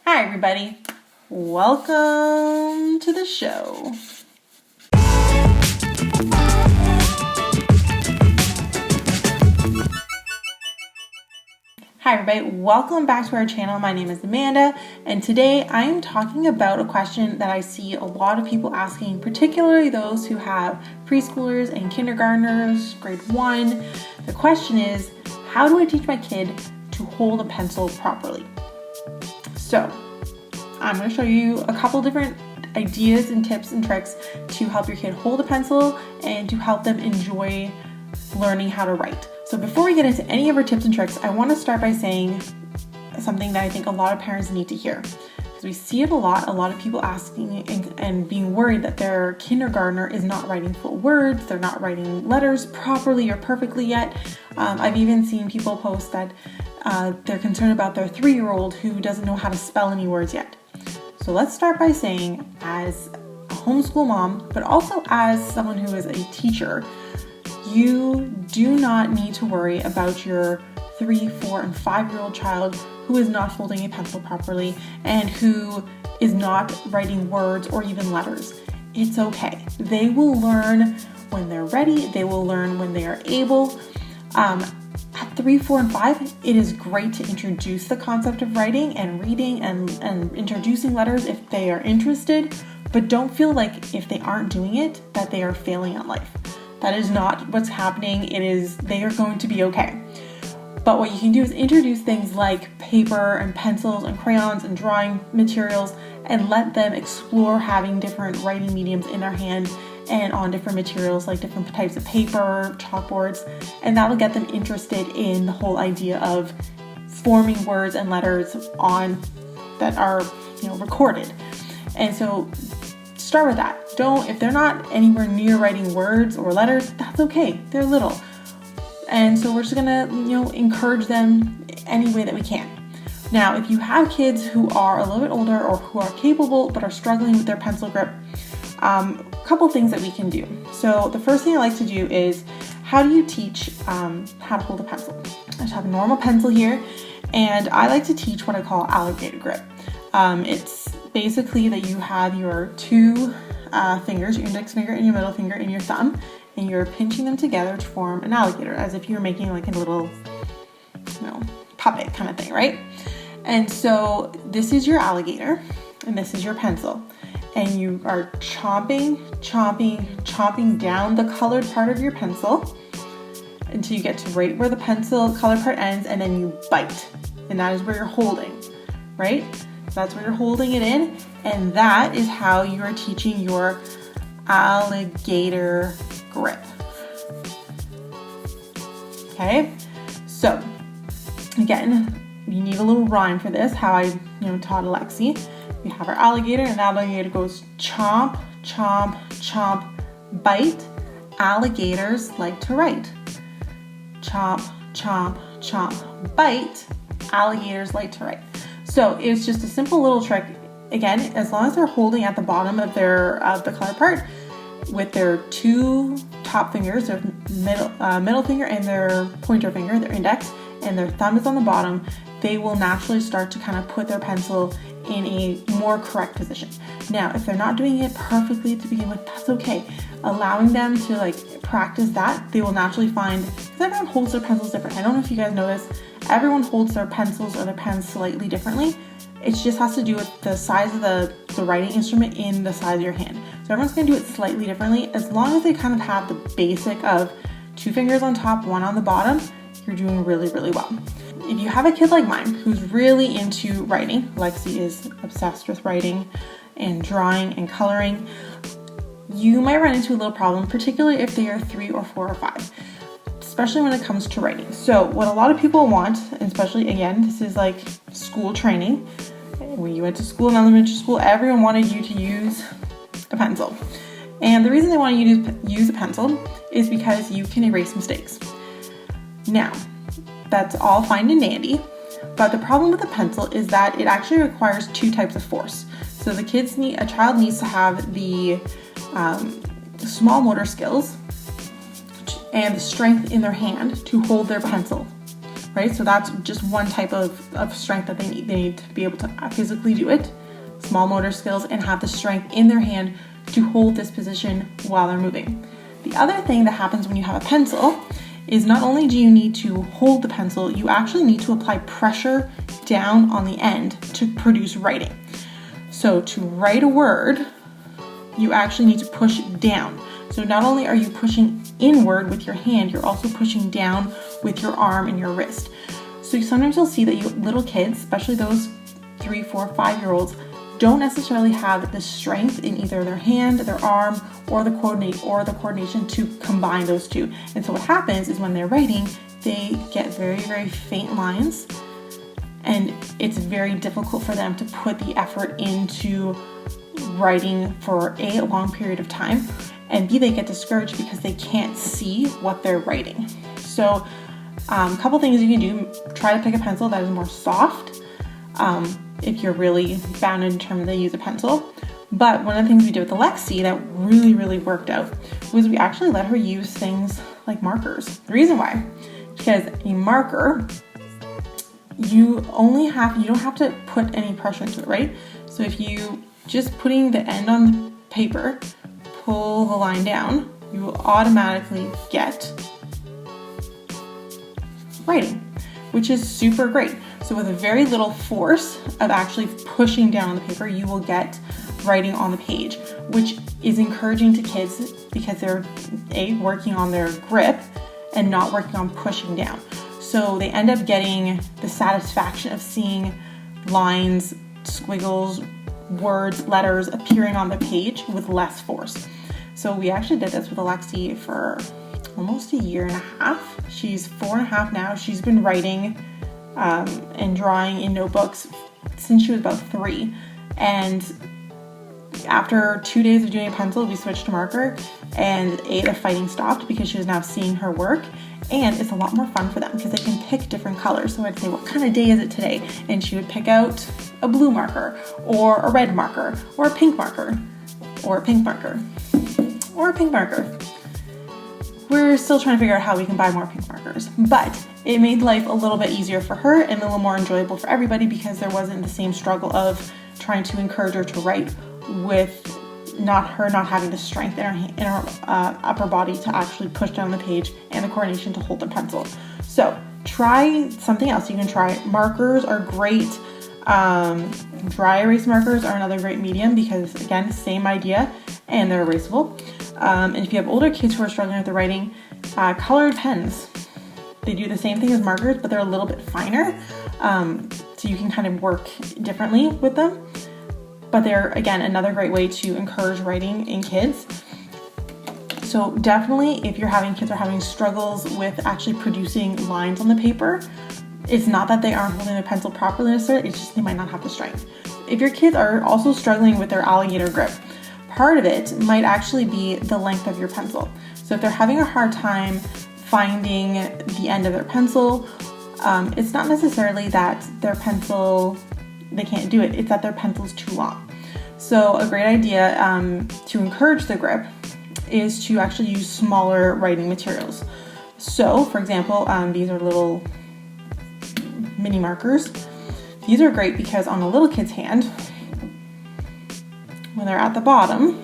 Hi everybody, welcome to the show. Hi everybody, welcome back to our channel. My name is Amanda, and today I am talking about a question that I see a lot of people asking, particularly those who have preschoolers and kindergartners, grade 1. The question is, how do I teach my kid to hold a pencil properly? So, I'm going to show you a couple different ideas and tips and tricks to help your kid hold a pencil and to help them enjoy learning how to write. So before we get into any of our tips and tricks, I want to start by saying something that I think a lot of parents need to hear. Because we see it a lot of people asking and being worried that their kindergartner is not writing full words, they're not writing letters properly or perfectly yet. I've even seen people post that they're concerned about their 3-year-old who doesn't know how to spell any words yet. So let's start by saying, as a homeschool mom, but also as someone who is a teacher, you do not need to worry about your 3, 4, and 5-year-old child who is not holding a pencil properly and who is not writing words or even letters. It's okay. They will learn when they're ready. They will learn when they are able. At 3, 4, and 5, it is great to introduce the concept of writing and reading and introducing letters if they are interested, but don't feel like if they aren't doing it, that they are failing at life. That is not what's happening. They are going to be okay. But what you can do is introduce things like paper and pencils and crayons and drawing materials and let them explore having different writing mediums in their hand and on different materials like different types of paper, chalkboards, and that will get them interested in the whole idea of forming words and letters that are recorded. And so start with that. If they're not anywhere near writing words or letters, that's okay. They're little. And so we're just gonna, encourage them any way that we can. Now, if you have kids who are a little bit older or who are capable but are struggling with their pencil grip, a couple things that we can do. So the first thing I like to do is, how do you teach how to hold a pencil? I just have a normal pencil here, and I like to teach what I call alligator grip. It's basically that you have your 2 fingers, your index finger and your middle finger and your thumb, and you're pinching them together to form an alligator, as if you're making like a little, puppet kind of thing, right? And so this is your alligator, and this is your pencil. And you are chomping down the colored part of your pencil until you get to right where the pencil colored part ends, and then you bite. And that is where you're holding, right? So that's where you're holding it in, and that is how you are teaching your alligator grip. Okay, so again, you need a little rhyme for this, how I taught Alexi. We have our alligator, and alligator goes chomp, chomp, chomp, bite. Alligators like to write. Chomp, chomp, chomp, bite. Alligators like to write. So it's just a simple little trick. Again, as long as they're holding at the bottom of the color part with their 2 top fingers, their middle finger and their pointer finger, their index, and their thumb is on the bottom, they will naturally start to kind of put their pencil in a more correct position. Now, if they're not doing it perfectly to begin with, that's okay. Allowing them to practice that, they will naturally find, because everyone holds their pencils different. I don't know if you guys know this, everyone holds their pencils or their pens slightly differently. It just has to do with the size of the writing instrument in the size of your hand. So everyone's gonna do it slightly differently. As long as they kind of have the basic of 2 fingers on top, 1 on the bottom, you're doing really, really well. If you have a kid like mine who's really into writing, Lexi is obsessed with writing and drawing and coloring, you might run into a little problem, particularly if they are 3 or 4 or 5, especially when it comes to writing. So what a lot of people want, and especially again, this is like school training. When you went to school in elementary school, everyone wanted you to use a pencil. And the reason they want you to use a pencil is because you can erase mistakes. Now, that's all fine and dandy, but the problem with a pencil is that it actually requires 2 types of force. So a child needs to have the small motor skills and the strength in their hand to hold their pencil, right? So that's just one type of strength that they need. They need to be able to physically do it, small motor skills, and have the strength in their hand to hold this position while they're moving. The other thing that happens when you have a pencil is not only do you need to hold the pencil, you actually need to apply pressure down on the end to produce writing. So to write a word, you actually need to push down. So not only are you pushing inward with your hand, you're also pushing down with your arm and your wrist. So sometimes you'll see that little kids, especially those 3, 4, 5-year-olds, don't necessarily have the strength in either their hand, their arm, or the coordination to combine those two. And so what happens is when they're writing, they get very, very faint lines, and it's very difficult for them to put the effort into writing for A, long period of time, and B, they get discouraged because they can't see what they're writing. So a couple things you can do: try to pick a pencil that is more soft, if you're really bound in terms they use a pencil. But one of the things we did with Alexi that really, really worked out was we actually let her use things like markers. The reason why, because a marker, you don't have to put any pressure into it, right? So if you just putting the end on the paper, pull the line down, you will automatically get writing, which is super great. So with a very little force of actually pushing down on the paper, you will get writing on the page, which is encouraging to kids because they're working on their grip and not working on pushing down. So they end up getting the satisfaction of seeing lines, squiggles, words, letters appearing on the page with less force. So we actually did this with Alexi for almost a year and a half. She's 4.5 now. She's been writing and drawing in notebooks since she was about 3. And after 2 days of doing a pencil, we switched to marker, and the fighting stopped because she was now seeing her work. And it's a lot more fun for them because they can pick different colors. So I'd say, what kind of day is it today? And she would pick out a blue marker, or a red marker, or a pink marker, or a pink marker, or a pink marker. We're still trying to figure out how we can buy more pink markers, but it made life a little bit easier for her and a little more enjoyable for everybody because there wasn't the same struggle of trying to encourage her to write with not having the strength in her upper body to actually push down the page and the coordination to hold the pencil. So try something else. You can try markers are great. Dry erase markers are another great medium because, again, same idea, and they're erasable. And if you have older kids who are struggling with the writing, colored pens. They do the same thing as markers, but they're a little bit finer. So you can kind of work differently with them. But they're, again, another great way to encourage writing in kids. So definitely, if you're having kids are having struggles with actually producing lines on the paper, it's not that they aren't holding their pencil properly necessarily, it's just they might not have the strength. If your kids are also struggling with their alligator grip, part of it might actually be the length of your pencil. So if they're having a hard time finding the end of their pencil, it's not necessarily that their pencil, they can't do it, it's that their pencil's too long. So a great idea to encourage the grip is to actually use smaller writing materials. So for example, these are little mini markers. These are great because on a little kid's hand, when they're at the bottom,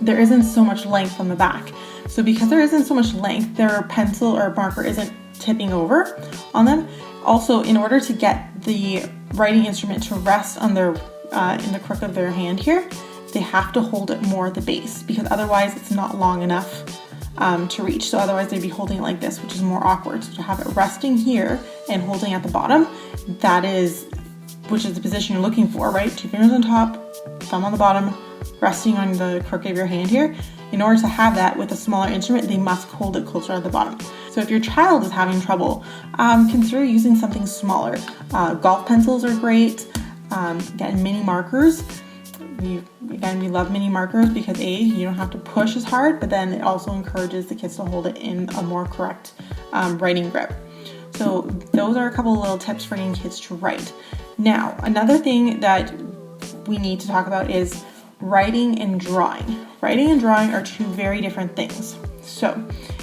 there isn't so much length on the back. So because there isn't so much length, their pencil or marker isn't tipping over on them. Also, in order to get the writing instrument to rest on their in the crook of their hand here, they have to hold it more at the base because otherwise it's not long enough to reach. So otherwise they'd be holding it like this, which is more awkward. So to have it resting here and holding at the bottom, which is the position you're looking for, right? 2 fingers on top, thumb on the bottom, resting on the crook of your hand here. In order to have that with a smaller instrument, they must hold it closer at the bottom. So if your child is having trouble, consider using something smaller. Golf pencils are great. Again, mini markers. We love mini markers because you don't have to push as hard, but then it also encourages the kids to hold it in a more correct writing grip. So those are a couple of little tips for getting kids to write. Now, another thing that we need to talk about is writing and drawing. Writing and drawing are two very different things. So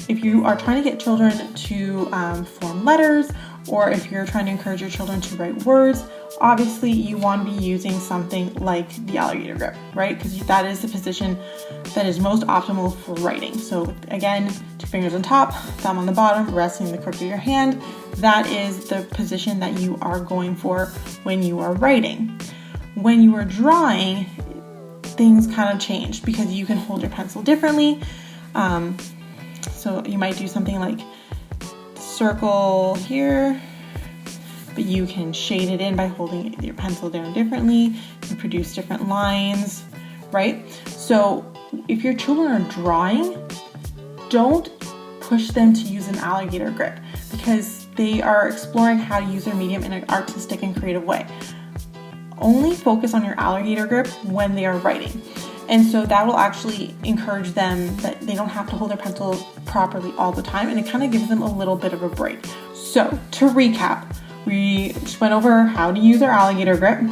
if you are trying to get children to form letters, or if you're trying to encourage your children to write words, obviously you want to be using something like the alligator grip, right? Because that is the position that is most optimal for writing. So again, 2 fingers on top, thumb on the bottom, resting the crook of your hand. That is the position that you are going for when you are writing. When you are drawing, things kind of change because you can hold your pencil differently. So you might do something like circle here, but you can shade it in by holding your pencil down differently and produce different lines, right? So if your children are drawing, don't push them to use an alligator grip because they are exploring how to use their medium in an artistic and creative way. Only focus on your alligator grip when they are writing. And so that will actually encourage them that they don't have to hold their pencil properly all the time, and it kind of gives them a little bit of a break. So to recap, we just went over how to use our alligator grip.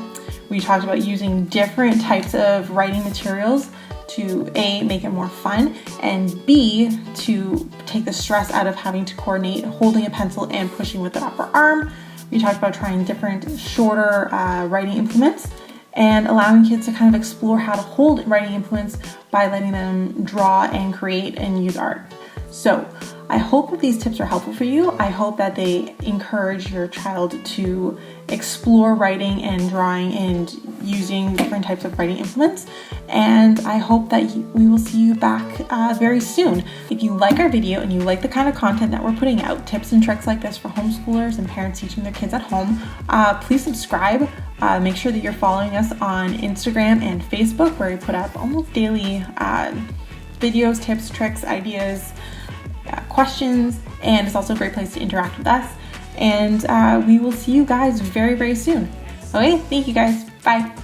We talked about using different types of writing materials to A, make it more fun, and B, to take the stress out of having to coordinate holding a pencil and pushing with the upper arm. We talked about trying different shorter writing implements and allowing kids to kind of explore how to hold writing implements by letting them draw and create and use art. So I hope that these tips are helpful for you. I hope that they encourage your child to explore writing and drawing and using different types of writing implements. And I hope that we will see you back very soon. If you like our video and you like the kind of content that we're putting out, tips and tricks like this for homeschoolers and parents teaching their kids at home, please subscribe. Make sure that you're following us on Instagram and Facebook, where we put up almost daily videos, tips, tricks, ideas, questions, and it's also a great place to interact with us. And we will see you guys very, very soon. Okay, thank you guys. Bye.